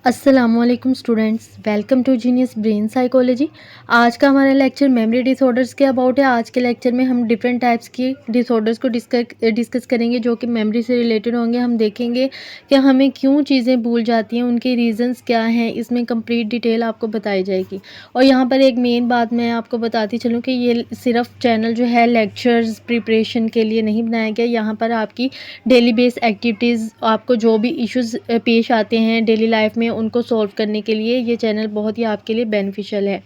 अस्सलामुअलैकुम students, welcome to genius brain psychology. आज का हमारा लेक्चर मेमोरी डिसऑर्डर्स के अबाउट है। आज के लेक्चर में हम डिफरेंट टाइप्स की डिसऑर्डर्स को डिस्कस करेंगे जो कि मेमोरी से रिलेटेड होंगे। हम देखेंगे कि हमें क्यों चीज़ें भूल जाती हैं, उनके रीजंस क्या हैं, इसमें कंप्लीट डिटेल आपको बताई जाएगी। और यहाँ पर एक मेन बात मैं आपको बताती चलूँ कि ये सिर्फ चैनल जो है लेक्चर्स प्रिपरेशन के लिए नहीं बनाया गया। यहाँ पर आपकी डेली बेस एक्टिविटीज़, आपको जो भी इश्यूज़ पेश आते हैं डेली लाइफ में, उनको सॉल्व करने के लिए ये चैनल बहुत ही आपके लिए बेनिफिशियल है।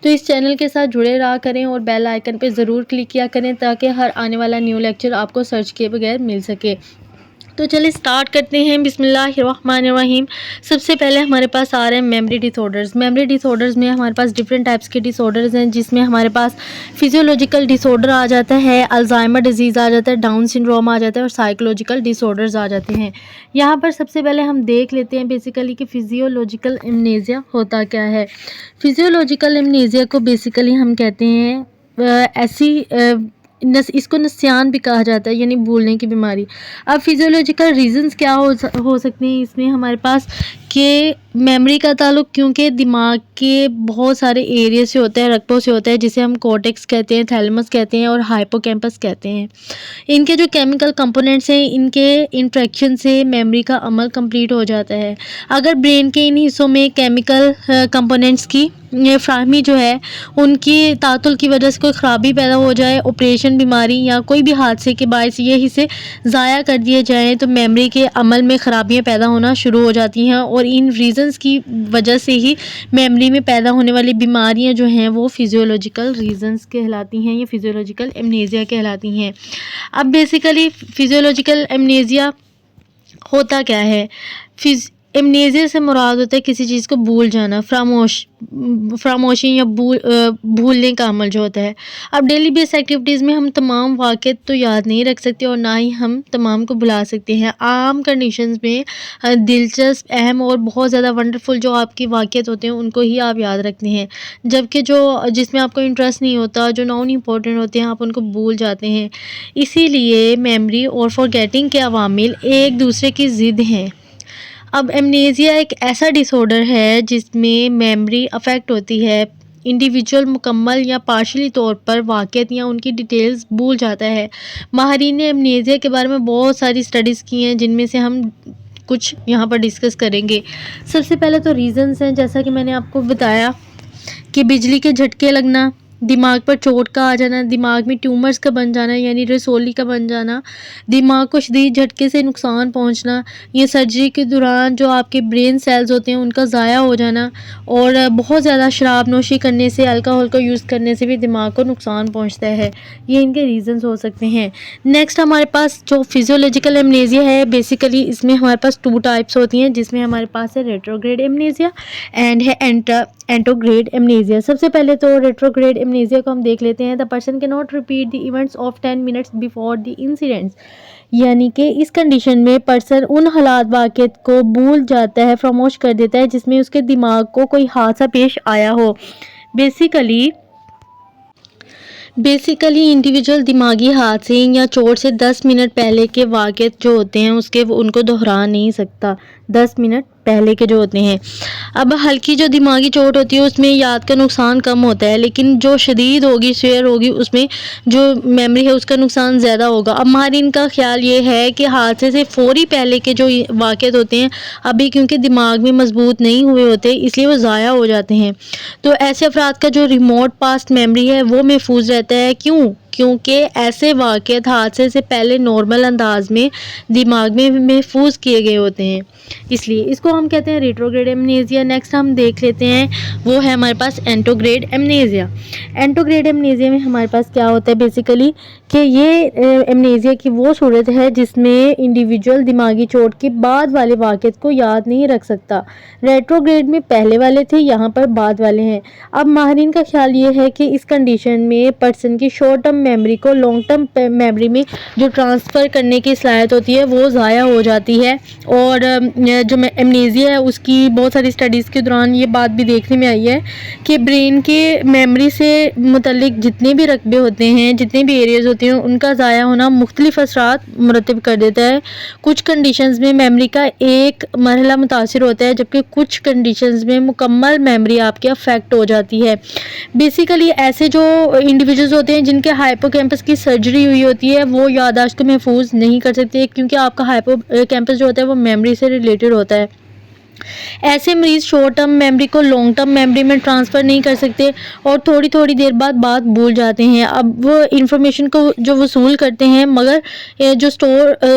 तो इस चैनल के साथ जुड़े रहा करें और बेल आइकन पे ज़रूर क्लिक किया करें ताकि हर आने वाला न्यू लेक्चर आपको सर्च किए बगैर मिल सके। तो चलिए स्टार्ट करते हैं। बिस्मिल्लाहिर्रहमानिर्रहीम। सबसे पहले हमारे पास आ रहे हैं मेमोरी डिसऑर्डर्स। मेमोरी डिसऑर्डर्स में हमारे पास डिफरेंट टाइप्स के डिसऑर्डर्स हैं, जिसमें हमारे पास फिजियोलॉजिकल डिसऑर्डर आ जाता है, अल्जाइमर डिजीज़ आ जाता है, डाउन सिंड्रोम आ जाता है और साइकोलॉजिकल डिसऑर्डर्स आ जाते हैं। यहाँ पर सबसे पहले हम देख लेते हैं बेसिकली कि फिजियोलॉजिकल एमनेसिया होता क्या है। फिजियोलॉजिकल एमनेसिया को बेसिकली हम कहते हैं इसको नस्यान भी कहा जाता है, यानी भूलने की बीमारी। अब फिजियोलॉजिकल रीजंस क्या हो सकते हैं इसमें हमारे पास कि मेमोरी का ताल्लुक क्योंकि दिमाग के बहुत सारे एरिया से होता है, रक्तों से होता है, जिसे हम कॉर्टेक्स कहते हैं, थैलेमस कहते हैं और हाइपोकैम्पस कहते हैं। इनके जो केमिकल कंपोनेंट्स हैं, इनके इंट्रैक्शन से मेमोरी का अमल कंप्लीट हो जाता है। अगर ब्रेन के इन हिस्सों में केमिकल कंपोनेंट्स की फ्राहमी जो है, उनकी तातुल की वजह से कोई ख़राबी पैदा हो जाए, ऑपरेशन, बीमारी या कोई भी हादसे के बायस ये हिस्से ज़ाया कर दिए जाएँ, तो मेमोरी के अमल में ख़राबियाँ पैदा होना शुरू हो जाती हैं। और इन रीज़न्स की वजह से ही मेमोरी में पैदा होने वाली बीमारियां जो हैं वो फिजियोलॉजिकल रीज़न्स कहलाती हैं या फिजियोलॉजिकल एमनेसिया कहलाती हैं। अब बेसिकली फिजियोलॉजिकल एमनेसिया होता क्या है। एमनेसिया से मुराद होता है किसी चीज़ को भूल जाना, फ्रामोशी या भूलने का अमल जो होता है। अब डेली बेस एक्टिविटीज़ में हम तमाम वाक़यात तो याद नहीं रख सकते और ना ही हम तमाम को भुला सकते हैं। आम कंडीशंस में दिलचस्प, अहम और बहुत ज़्यादा वंडरफुल जो आपकी वाक़यात होते हैं उनको ही आप याद रखते हैं, जबकि जिसमें आपको इंटरेस्ट नहीं होता, जो नॉन इम्पोर्टेंट होते हैं, आप उनको भूल जाते हैं। इसीलिए मेमोरी और फॉरगेटिंग के अवामिल एक दूसरे की ज़िद हैं। अब एमनेसिया एक ऐसा डिसऑर्डर है जिसमें मेमोरी अफेक्ट होती है। इंडिविजुअल मुकम्मल या पार्शली तौर पर वाक़यात या उनकी डिटेल्स भूल जाता है। माहिरीन ने एमनेसिया के बारे में बहुत सारी स्टडीज़ की हैं, जिनमें से हम कुछ यहाँ पर डिस्कस करेंगे। सबसे पहले तो रीज़न्स हैं, जैसा कि मैंने आपको बताया कि बिजली के झटके लगना, दिमाग पर चोट का आ जाना, दिमाग में ट्यूमर्स का बन जाना यानी रसोली का बन जाना, दिमाग को शदीद झटके से नुकसान पहुंचना, ये सर्जरी के दौरान जो आपके ब्रेन सेल्स होते हैं उनका ज़ाया हो जाना, और बहुत ज़्यादा शराब नोशी करने से, अल्कोहल को यूज़ करने से भी दिमाग को नुकसान पहुंचता है। ये इनके रीज़न्स हो सकते हैं। नेक्स्ट हमारे पास जो फिजियोलॉजिकल एमनेसिया है, बेसिकली इसमें हमारे पास 2 टाइप्स होती हैं, जिसमें हमारे पास है रेट्रोग्रेड एमनेसिया एंड है एंटोग्रेड एमनेसिया। सबसे पहले तो रेट्रोग्रेड एमनेसिया को हम देख लेते हैं। The person can not repeat the events of 10 minutes before the incidents, यानी कि इस कंडीशन में पर्सन उन हालात वाक़यात को भूल जाता है, फरामोश कर देता है जिसमें उसके दिमाग को कोई हादसा पेश आया हो। बेसिकली इंडिविजुअल दिमागी हादसे या चोट से 10 मिनट पहले के वाक़यात जो होते हैं उनको दोहरा नहीं सकता, 10 मिनट पहले के जो होते हैं। अब हल्की जो दिमागी चोट होती है उसमें याद का नुकसान कम होता है, लेकिन जो शदीद होगी, शेयर होगी, उसमें जो मेमोरी है उसका नुकसान ज़्यादा होगा। अब माहिरीन का ख्याल ये है कि हादसे से फ़ौरी पहले के जो वाक़यात होते हैं अभी क्योंकि दिमाग में मजबूत नहीं हुए होते, इसलिए वो ज़ाया हो जाते हैं। तो ऐसे अफराद का जो रिमोट पास्ट मेमोरी है वो महफूज रहता है। क्योंकि ऐसे वाक़यात हादसे से पहले नॉर्मल अंदाज में दिमाग में महफूज किए गए होते हैं, इसलिए इसको हम कहते हैं रेट्रोग्रेड एमनेसिया। नेक्स्ट हम देख लेते हैं, वो है हमारे पास एंटोग्रेड एमनेसिया। एंटोग्रेड एमनेसिया में हमारे पास क्या होता है बेसिकली कि ये एमनेसिया की वो सूरत है जिसमें इंडिविजुअल दिमागी चोट के बाद वाले वाक़यात को याद नहीं रख सकता। रेट्रोग्रेड में पहले वाले थे, यहाँ पर बाद वाले हैं। अब माहिरीन का ख्याल ये है कि इस कंडीशन में पर्सन की शॉर्ट टर्म मेमोरी को लॉन्ग टर्म मेमोरी में जो ट्रांसफ़र करने की सलाहियत होती है वो ज़ाया हो जाती है। और जो एमनेसिया है उसकी बहुत सारी स्टडीज़ के दौरान ये बात भी देखने में आई है कि ब्रेन के मेमोरी से मुतल्लिक जितने भी रकबे होते हैं, जितने भी एरियाज़ होते होती हैं उनका ज़ाया होना मुख्तलिफ असरात मुरतब कर देता है। कुछ कंडीशंस में मेमोरी का एक मरहला मुतासिर होता है, जबकि कुछ कंडीशंस में मुकम्मल मेमोरी आपकी अफेक्ट हो जाती है। बेसिकली ऐसे जो इंडिविजुअल्स होते हैं जिनके हाइपोकैम्पस की सर्जरी हुई होती है वो याददाश्त को महफूज नहीं कर सकते, क्योंकि आपका हाइपोकैम्पस जो होता है वो मेमोरी से रिलेटेड होता है। ऐसे मरीज़ शॉर्ट टर्म मेमोरी को लॉन्ग टर्म मेमोरी में ट्रांसफ़र नहीं कर सकते और थोड़ी थोड़ी देर बाद बात भूल जाते हैं। अब वो इंफॉर्मेशन को जो वसूल करते हैं, मगर जो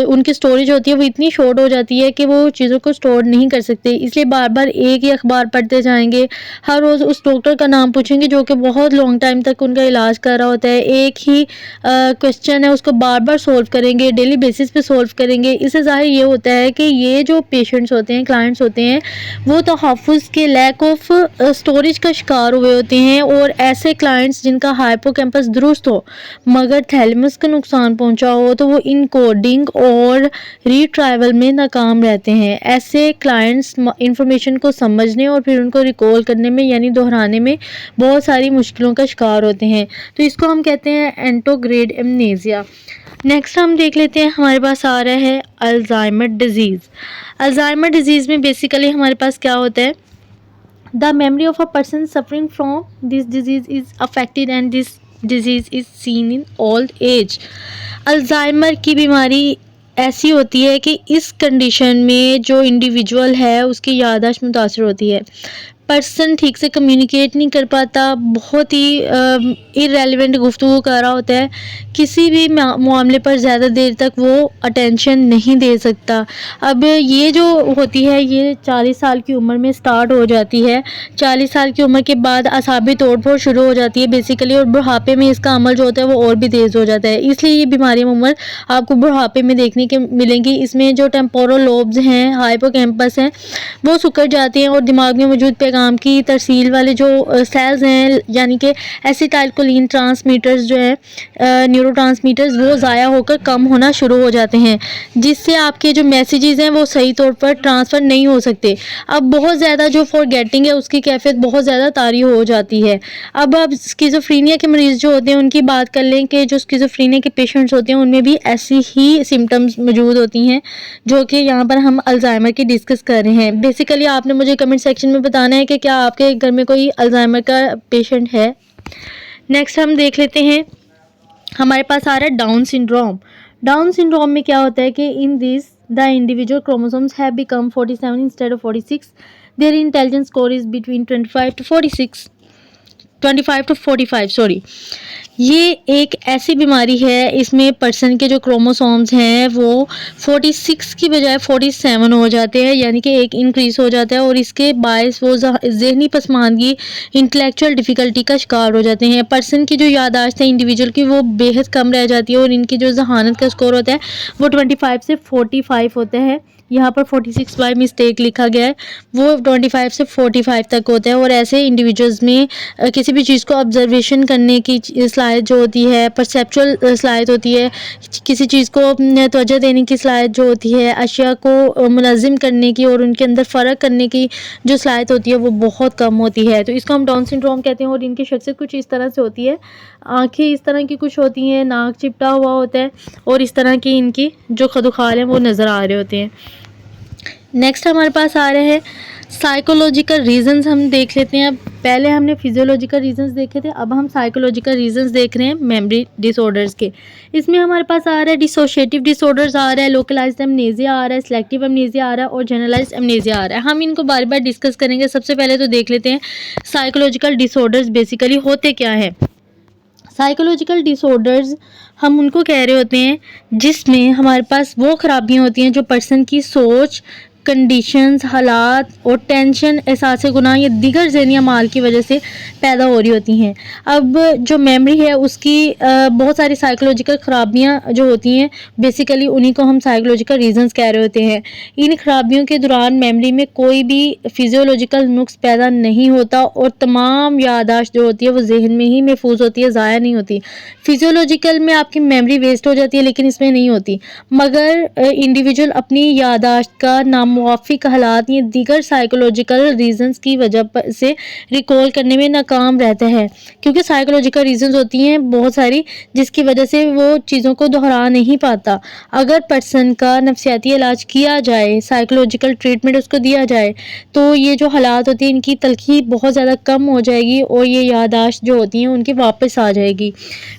उनकी स्टोरेज होती है वो इतनी शॉर्ट हो जाती है कि वो चीज़ों को स्टोर नहीं कर सकते, इसलिए बार बार एक ही अखबार पढ़ते जाएंगे। हर रोज़ उस डॉक्टर का नाम पूछेंगे जो कि बहुत लॉन्ग टाइम तक उनका इलाज कर रहा होता है। एक ही क्वेश्चन है उसको बार बार सॉल्व करेंगे, डेली बेसिस पे सॉल्व करेंगे। इससे ज़ाहिर ये होता है कि ये जो पेशेंट्स होते हैं, क्लाइंट्स होते हैं, वो तहफ़्फ़ुज़ के लैक ऑफ स्टोरेज का शिकार हुए होते हैं। और ऐसे क्लाइंट्स जिनका हाइपोकैम्पस दुरुस्त हो मगर थैलेमस को नुकसान पहुंचा हो तो वो इनकोडिंग और रीट्राइवल में नाकाम रहते हैं। ऐसे क्लाइंट्स इंफॉर्मेशन को समझने और फिर उनको रिकॉल करने में यानी दोहराने में बहुत सारी मुश्किलों का शिकार होते हैं। तो इसको हम कहते हैं एंटोग्रेड एमनेसिया। नेक्स्ट हम देख लेते हैं, हमारे पास आ रहा है अल्जाइमर डिजीज़। अल्जाइमर डिजीज़ में बेसिकली हमारे पास क्या होता है, the memory of a person suffering from this disease is affected and this disease is seen in old age. Alzheimer की बीमारी ऐसी होती है कि इस कंडीशन में जो इंडिविजुअल है उसकी याददाश्त मुतासर होती है। पर्सन ठीक से कम्युनिकेट नहीं कर पाता, बहुत ही इररेलेवेंट गुफ्तगू कर रहा होता है, किसी भी मामले पर ज़्यादा देर तक वो अटेंशन नहीं दे सकता। अब ये जो होती है ये 40 साल की उम्र में स्टार्ट हो जाती है। 40 साल की उम्र के बाद असाबी तोड़-फोड़ शुरू हो जाती है बेसिकली, और बुढ़ापे में इसका अमल जो होता है वो और भी तेज़ हो जाता है। इसलिए ये बीमारी अमूमन आपको बुढ़ापे में देखने के मिलेंगी। इसमें जो टेम्पोरल लोब्स हैं, हाइपोकैम्पस हैं, वो सिकुड़ जाते हैं और दिमाग में मौजूद पैगाम की तरसील वाले जो सेल्स हैं यानी कि एसिटाइलकोलिन ट्रांसमीटर्स जो है न्यूरोट्रांसमीटर्स, वो ज़ाया होकर कम होना शुरू हो जाते हैं, जिससे आपके जो मैसेजेस हैं वो सही तौर पर ट्रांसफ़र नहीं हो सकते। अब बहुत ज़्यादा जो फॉरगेटिंग है उसकी कैफियत बहुत ज़्यादा तारी हो जाती है। अब स्किज़ोफ्रेनिया के मरीज़ जो होते हैं उनकी बात कर लें कि जो स्किज़ोफ्रेनिया के पेशेंट्स होते हैं उनमें भी ऐसी ही सिम्टम्स मौजूद होती हैं जो कि यहाँ पर हम अल्जाइमर की डिस्कस कर रहे हैं। बेसिकली आपने मुझे कमेंट सेक्शन में बताना है कि क्या आपके घर में कोई अल्जाइमर का पेशेंट है। नेक्स्ट हम देख लेते हैं, हमारे पास आ रहा है डाउन सिंड्रोम। डाउन सिंड्रोम में क्या होता है कि in this the individual chromosomes have become 47 instead of 46। Their intelligence score is between 25 to 45 sorry. ये एक ऐसी बीमारी है, इसमें पर्सन के जो क्रोमोसोम्स हैं वो 46 की बजाय 47 हो जाते हैं, यानी कि एक इंक्रीज़ हो जाता है, और इसके बायस वो ज़हनी पसमानदगी, इंटेलेक्चुअल डिफ़िकल्टी का शिकार हो जाते हैं। पर्सन की जो याददाश्त है इंडिविजुअल की वो बेहद कम रह जाती है और इनकी जो जहानत का स्कोर होता है वो 25 से 45 होता है। यहाँ पर 46 बाय मिस्टेक लिखा गया है, वो 25 से 45 तक होता है। और ऐसे इंडिविजुअल्स में किसी भी चीज़ को ऑब्जर्वेशन करने की सलाहियत जो होती है, परसेप्चुअल सलाहियत होती है, किसी चीज़ को तवज्जो देने की सलाहियत जो होती है, अशिया को मुनज़्ज़म करने की और उनके अंदर फ़र्क करने की जो सलाहियत होती है वो बहुत कम होती है। तो इसको हम डाउन सिंड्रोम कहते हैं। और इनकी शख्सियत कुछ इस तरह से होती है, आँखें इस तरह की कुछ होती हैं, नाक चिपटा हुआ होता है और इस तरह की इनकी जो खदोखाल हैं वो नज़र आ रहे होते हैं। नेक्स्ट हमारे पास आ रहे हैं साइकोलॉजिकल रीजंस। हम देख लेते हैं, पहले हमने फिजियोलॉजिकल रीजंस देखे थे, अब हम साइकोलॉजिकल रीजंस देख रहे हैं मेमोरी डिसऑर्डर्स के। इसमें हमारे पास आ रहा है डिसोशिएटिव डिसऑर्डर्स आ रहा है, लोकलाइज्ड एमनेसिया आ रहा है, सिलेक्टिव एमनेसिया आ रहा है और जनरलाइज्ड एमनेसिया आ रहा है। हम इनको बार बार डिस्कस करेंगे। सबसे पहले तो देख लेते हैं साइकोलॉजिकल डिसऑर्डर्स बेसिकली होते क्या है। साइकोलॉजिकल डिसऑर्डर्स हम उनको कह रहे होते हैं जिसमें हमारे पास वो खराबियाँ होती हैं जो पर्सन की सोच, कंडीशंस, हालात और टेंशन, एहसास गुनाह या दीगर ज़हनी अमाल की वजह से पैदा हो रही होती हैं। अब जो मेमोरी है उसकी बहुत सारी साइकोलॉजिकल ख़राबियाँ जो होती हैं बेसिकली उन्हीं को हम साइकोलॉजिकल रीजंस कह रहे होते हैं। इन खराबियों के दौरान मेमोरी में कोई भी फिजियोलॉजिकल नुक्स पैदा नहीं होता और तमाम याददाश्त जो होती है वो जहन में ही महफूज होती है, ज़ाया नहीं होती। फिजियोलॉजिकल में आपकी मेमोरी वेस्ट हो जाती है लेकिन इसमें नहीं होती, मगर इंडिविजुअल अपनी याददाश्त का नामुवाफिक हालात या दीगर साइकोलॉजिकल रीजंस की वजह से रिकॉल करने में नाकाम रहता है, क्योंकि साइकोलॉजिकल रीजंस होती हैं बहुत सारी जिसकी वजह से वो चीज़ों को दोहरा नहीं पाता। अगर पर्सन का नफ्सियाती इलाज किया जाए, साइकोलॉजिकल ट्रीटमेंट उसको दिया जाए, तो ये जो हालात होती हैं इनकी तलखी बहुत ज़्यादा कम हो जाएगी और ये याददाश्त जो होती हैं उनकी वापस आ जाएगी।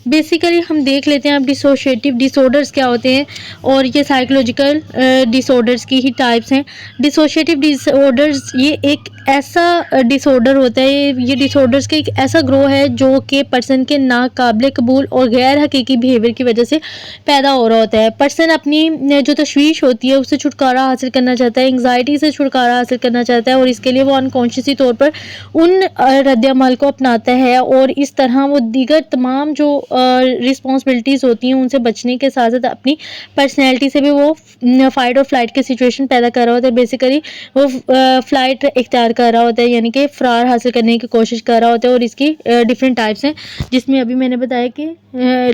बेसिकली हम देख लेते हैं अब डिसोशिएटिव डिसऑर्डर्स क्या होते हैं और ये साइकोलॉजिकल डिसऑर्डर्स की ही टाइप्स हैं। डिसोशिएटिव डिसऑर्डर्स ये एक ऐसा डिसऑर्डर होता है, ये डिसऑर्डर्स का एक ऐसा ग्रोह है जो कि पर्सन के नाकाबिल कबूल और गैर हकीकी बिहेवियर की वजह से पैदा हो रहा होता है। पर्सन अपनी जो तशवीश होती है उससे छुटकारा हासिल करना चाहता है, एंग्जाइटी से छुटकारा हासिल करना चाहता है और इसके लिए वो अनकॉन्शियसली तौर पर उन रद्द-ए-अमल को अपनाता है और इस तरह वो दीगर तमाम जो रिस्पॉन्सिबिलिटीज़ होती हैं उनसे बचने के साथ साथ अपनी पर्सनैलिटी से भी वो फाइट और फ्लाइट की सिचुएशन पैदा कर रहा होता है। बेसिकली वो फ्लाइट इख्तियार कर रहा होता है, यानी कि फ़रार हासिल करने की कोशिश कर रहा होता है और इसकी डिफरेंट टाइप्स हैं, जिसमें अभी मैंने बताया कि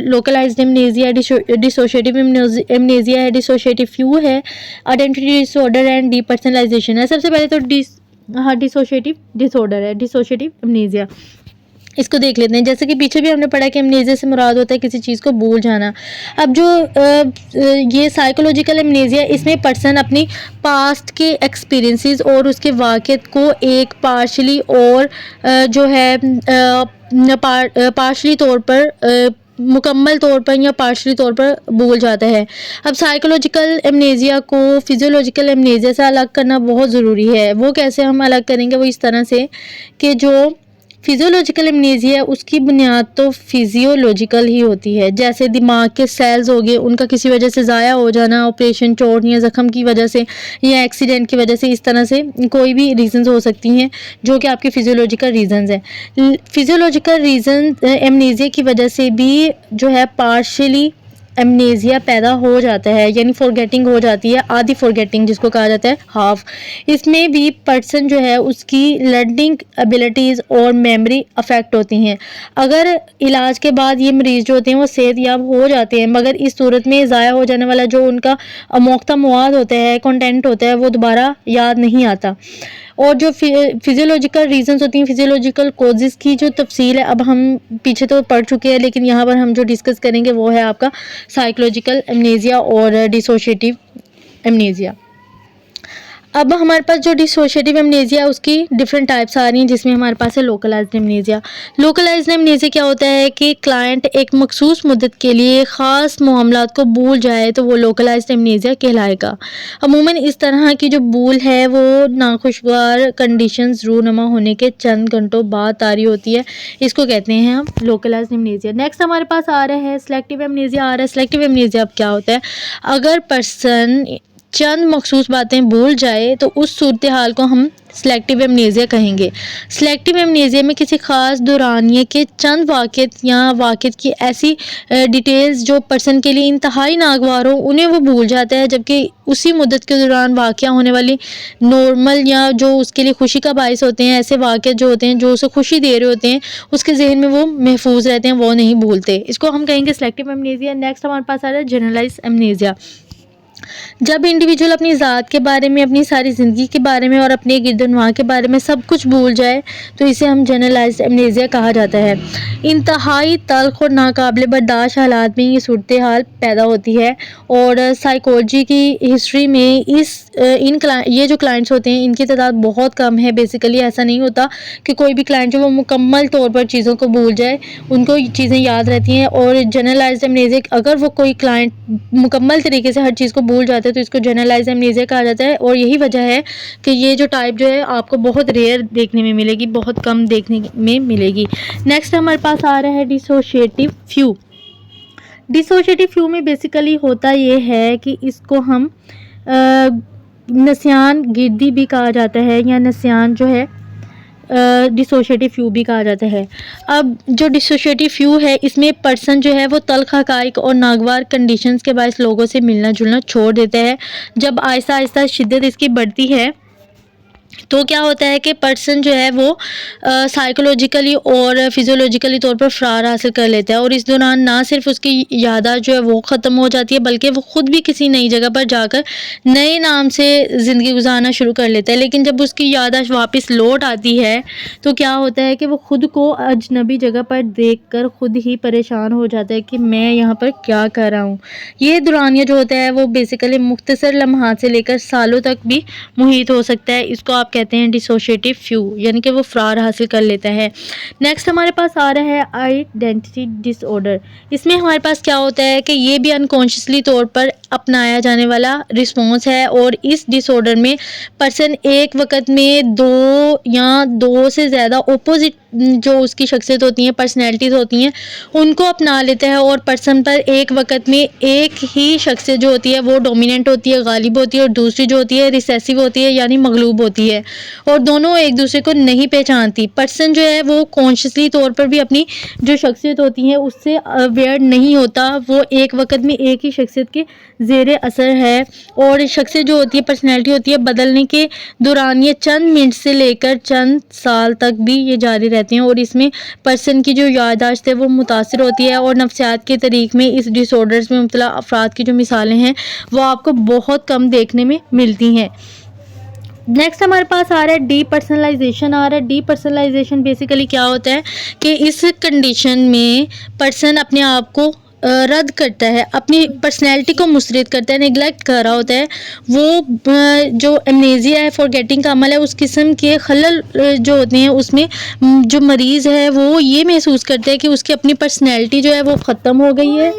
लोकलाइज्ड एमनेसिया, डिसोशिएटिव एमनेसिया है, डिसोशिएटिव फ्यू है, आइडेंटिटी डिसऑर्डर एंड डीपर्सनलाइजेशन है। सबसे पहले तो डिसोशिएटिव डिसऑर्डर है, डिसोशिएटिव एमनेसिया। इसको देख लेते हैं। जैसे कि पीछे भी हमने पढ़ा कि एमनेसिया से मुराद होता है किसी चीज़ को भूल जाना। अब जो ये साइकोलॉजिकल एमनेसिया, इसमें पर्सन अपनी पास्ट के एक्सपीरियंसेस और उसके वाक़यात को एक पार्शली और जो है पार्शली तौर पर मुकम्मल तौर पर या पार्शली तौर पर भूल जाता है। अब साइकोलॉजिकल एमनेसिया को फिजियोलॉजिकल एमनेसिया से अलग करना बहुत ज़रूरी है। वो कैसे हम अलग करेंगे? वो इस तरह से कि जो फिजियोलॉजिकल एमनेसिया है उसकी बुनियाद तो फिजियोलॉजिकल ही होती है, जैसे दिमाग के सेल्स हो गए उनका किसी वजह से ज़ाया हो जाना, ऑपरेशन, चोट या ज़ख्म की वजह से या एक्सीडेंट की वजह से, इस तरह से कोई भी रीज़न्स हो सकती हैं जो कि आपके फिजियोलॉजिकल रीज़न्स हैं। फिजियोलॉजिकल रीज़न एमनेसिया की वजह से भी जो है पार्शियली एमनेसिया पैदा हो जाता है, यानी फॉरगेटिंग हो जाती है, आधी फॉरगेटिंग जिसको कहा जाता है हाफ। इसमें भी पर्सन जो है उसकी लर्निंग एबिलिटीज़ और मेमोरी अफेक्ट होती हैं। अगर इलाज के बाद ये मरीज़ जो होते हैं वो सेहतयाब हो जाते हैं, मगर इस सूरत में ज़ाया हो जाने वाला जो उनका अमोख्ता मवाद होता है, कंटेंट होता है, वो दोबारा याद नहीं आता। और जो फिजियोलॉजिकल रीजंस होती हैं, फिजियोलॉजिकल कॉजेज़ की जो तफसील है, अब हम पीछे तो पढ़ चुके हैं, लेकिन यहाँ पर हम जो डिस्कस करेंगे वो है आपका साइकोलॉजिकल एमनेसिया और डिसोशिएटिव एमनेसिया। अब हमारे पास जो डिसोशिएटिव एमनेसिया है उसकी डिफरेंट टाइप्स आ रही हैं, जिसमें हमारे पास है लोकलाइज्ड एमनेसिया। लोकलाइज्ड एमनेसिया क्या होता है कि क्लाइंट एक मखसूस मुद्दत के लिए ख़ास मामलात को भूल जाए तो वो लोकलाइज्ड एमनेसिया कहलाएगा। अमूमन इस तरह की जो भूल है वो नाखुशगवार कंडीशंस रूनुमा होने के चंद घंटों बाद तारी होती है, इसको कहते हैं हम लोकलाइज्ड एमनेसिया। नेक्स्ट हमारे पास आ रहा है सिलेक्टिव एमनेसिया आ रहा है। सिलेक्टिव एमनेसिया अब क्या होता है? अगर पर्सन चंद मखसूस बातें भूल जाए तो उस सूरत हाल को हम सिलेक्टिव एमनेसिया कहेंगे। सिलेक्टिव एमनेसिया में किसी ख़ास दौरानिए के चंद वाक़यात या वाक़यात की ऐसी डिटेल्स जो पर्सन के लिए इंतहाई नागवार हो उन्हें वो भूल जाता है, जबकि उसी मुद्दत के दौरान वाक़या होने वाली नॉर्मल या जो उसके लिए खुशी का बायस होते हैं, ऐसे वाक़यात जो होते हैं जो उसे खुशी दे रहे होते हैं, उसके जहन में वो महफूज रहते हैं, वो नहीं भूलते। इसको हम कहेंगे सिलेक्टिव एमनेसिया। नेक्स्ट हमारे पास आ रहा है जनरलाइज एमनेसिया। जब इंडिविजुअल अपनी ज़ात के बारे में, अपनी सारी ज़िंदगी के बारे में और अपने गिरदनवा के बारे में सब कुछ भूल जाए तो इसे हम जनरलाइज्ड एमनेसिया कहा जाता है। इंतहाई तल्ख और नाकाबिल बर्दाश्त हालात में ये सूरत हाल पैदा होती है और साइकोलॉजी की हिस्ट्री में ये जो क्लाइंट्स होते हैं इनकी तादाद बहुत कम है। बेसिकली ऐसा नहीं होता कि कोई भी क्लाइंट जो वो मुकम्मल तौर पर चीज़ों को भूल जाए, उनको चीज़ें याद रहती हैं। और जनरलाइज्ड एमनेसिया, अगर वो कोई क्लाइंट मुकम्मल तरीके से हर चीज़ को भूल जाते हैं तो इसको जनरलाइज्ड एमनेसिया कहा जाता है। और यही वजह है कि ये जो टाइप जो है आपको बहुत रेयर देखने में मिलेगी, बहुत कम देखने में मिलेगी। नेक्स्ट हमारे पास आ रहा है डिसोशिएटिव फ्यू। डिसोशिएटिव फ्यू में बेसिकली होता ये है कि इसको हम नस्यान गिरदी भी कहा जाता है, या नस्यान जो है डिसोशिएटिव फ्यू भी कहा जाता है। अब जो डिसोशिएटिव फ्यू है इसमें पर्सन जो है वो तल्ख हक़ाइक़ और नागवार कंडीशंस के बायस लोगों से मिलना जुलना छोड़ देता है। जब आहिस्ता आहिस्ता शिद्दत इसकी बढ़ती है तो क्या होता है कि पर्सन जो है वो साइकोलॉजिकली और फिजियोलॉजिकली तौर पर फ़रार हासिल कर लेता है, और इस दौरान ना सिर्फ उसकी याददाश्त जो है वो ख़त्म हो जाती है, बल्कि वो ख़ुद भी किसी नई जगह पर जाकर नए नाम से ज़िंदगी गुजारना शुरू कर लेता है। लेकिन जब उसकी याददाश्त वापस लौट आती है तो क्या होता है कि वो ख़ुद को अजनबी जगह पर देखकर ख़ुद ही परेशान हो जाता है कि मैं यहाँ पर क्या कर रहा हूँ। ये दौरानिया जो होता है वो बेसिकली मुख्तसर लम्हात से लेकर सालों तक भी मुहित हो सकता है। इसको आप कहते हैं डिसोशिएटिव फ्यू, यानी कि वो फ़रार हासिल कर लेता है। नेक्स्ट हमारे पास आ रहा है आइडेंटिटी डिसऑर्डर। इसमें हमारे पास क्या होता है कि ये भी अनकॉन्शियसली तौर पर अपनाया जाने वाला रिस्पॉन्स है, और इस डिसऑर्डर में पर्सन एक वक्त में दो से ज़्यादा ऑपोजिट जो उसकी शख्सियत होती हैं, पर्सनैलिटीज़ होती हैं, उनको अपना लेता है, और पर्सन पर एक वक्त में एक ही शख्सियत जो होती है वो डोमिनेंट होती है, गालिब होती है, और दूसरी जो होती है रिसेसिव होती है, यानी मगलूब होती है, और दोनों एक दूसरे को नहीं पहचानती। पर्सन जो है वो कॉन्शियसली तौर पर भी अपनी जो शख्सियत होती है उससे अवेयर नहीं होता, वो एक वक्त में एक ही शख्सियत के ज़ेरे असर है, और शख्सियत जो होती है, पर्सनैलिटी होती है, बदलने के दौरान ये चंद मिनट से लेकर चंद साल तक भी ये जारी रहती हैं, और इसमें पर्सन की जो याददाश्त है वो मुतासिर होती है। और नफ्सियात के तरीक़ में इस डिसऑर्डर्स में मुब्तला अफराद की जो मिसालें हैं वो आपको बहुत कम देखने में मिलती हैं। नेक्स्ट हमारे पास आ रहा है डीपर्सनलाइजेशन आ रहा है। डीपर्सनलाइजेशन बेसिकली क्या होता है कि इस कंडीशन में पर्सन अपने आप को रद्द करता है, अपनी पर्सनैलिटी को मुस्तरद करता है, नेगलेक्ट कर रहा होता है। वो जो एमनेजिया है, फॉरगेटिंग का अमल है, उस किस्म के खलल जो होते हैं उसमें जो मरीज़ है वो ये महसूस करता है कि उसकी अपनी पर्सनैलिटी जो है वो ख़त्म हो गई है,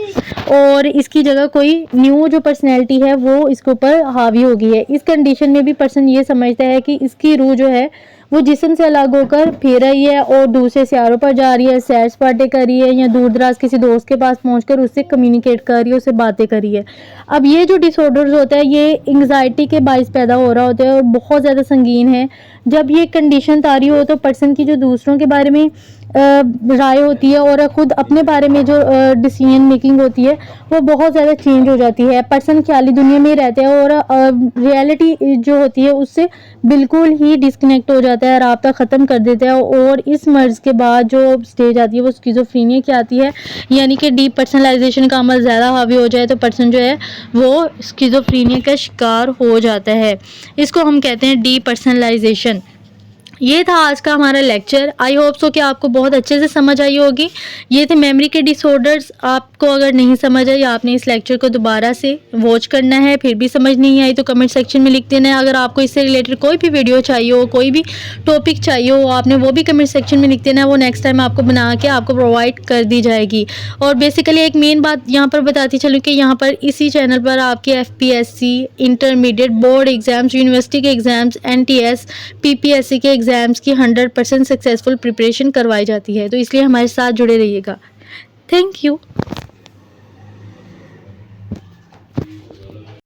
और इसकी जगह कोई न्यू जो पर्सनैलिटी है वो इसके ऊपर हावी हो गई है। इस कंडीशन में भी पर्सन ये समझता है कि इसकी रूह जो है वो जिस्म से अलग होकर फिर रही है और दूसरे सियारों पर जा रही है, सैर सपाटे कर रही है, या दूर दराज किसी दोस्त के पास पहुंचकर उससे कम्युनिकेट कर रही है, उससे बातें कर रही है। अब ये जो डिसऑर्डर्स होता है ये एंग्जाइटी के बाइस पैदा हो रहा होता है, और बहुत ज़्यादा संगीन है। जब ये कंडीशन तारी हो तो पर्सन की जो दूसरों के बारे में राय होती है और ख़ुद अपने बारे में जो डिसीजन मेकिंग होती है वो बहुत ज़्यादा चेंज हो जाती है। पर्सन ख्याली दुनिया में रहता है और रियलिटी जो होती है उससे बिल्कुल ही डिस्कनेक्ट हो जाता है, राब्ता ख़त्म कर देता है। और इस मर्ज़ के बाद जो स्टेज आती है वो स्किज़ोफ्रेनिया की आती है, यानी कि डीपर्सनलाइजेशन का अमल ज़्यादा हावी हो जाए तो पर्सन जो है वो स्किज़ोफ्रेनिया का शिकार हो जाता है। इसको हम कहते हैं डीपर्सनलाइजेशन। ये था आज का हमारा लेक्चर। आई होप सो कि आपको बहुत अच्छे से समझ आई होगी। ये थे मेमोरी के डिसऑर्डर्स। आपको अगर नहीं समझ आई, आपने इस लेक्चर को दोबारा से वॉच करना है, फिर भी समझ नहीं आई तो कमेंट सेक्शन में लिख देना है। अगर आपको इससे रिलेटेड कोई भी वीडियो चाहिए हो, कोई भी टॉपिक चाहिए हो, आपने वो भी कमेंट सेक्शन में लिख देना है। वो नेक्स्ट टाइम आपको बना के आपको प्रोवाइड कर दी जाएगी। और बेसिकली एक मेन बात यहाँ पर बताती चलूँ कि यहाँ पर इसी चैनल पर आपके FPSC, intermediate, board exams, university के एग्ज़ाम्स, NTS, PPSC के एग्ज़ाम्स की 100% सक्सेसफुल प्रिपरेशन करवाई जाती है, तो इसलिए हमारे साथ जुड़े रहिएगा। Thank you.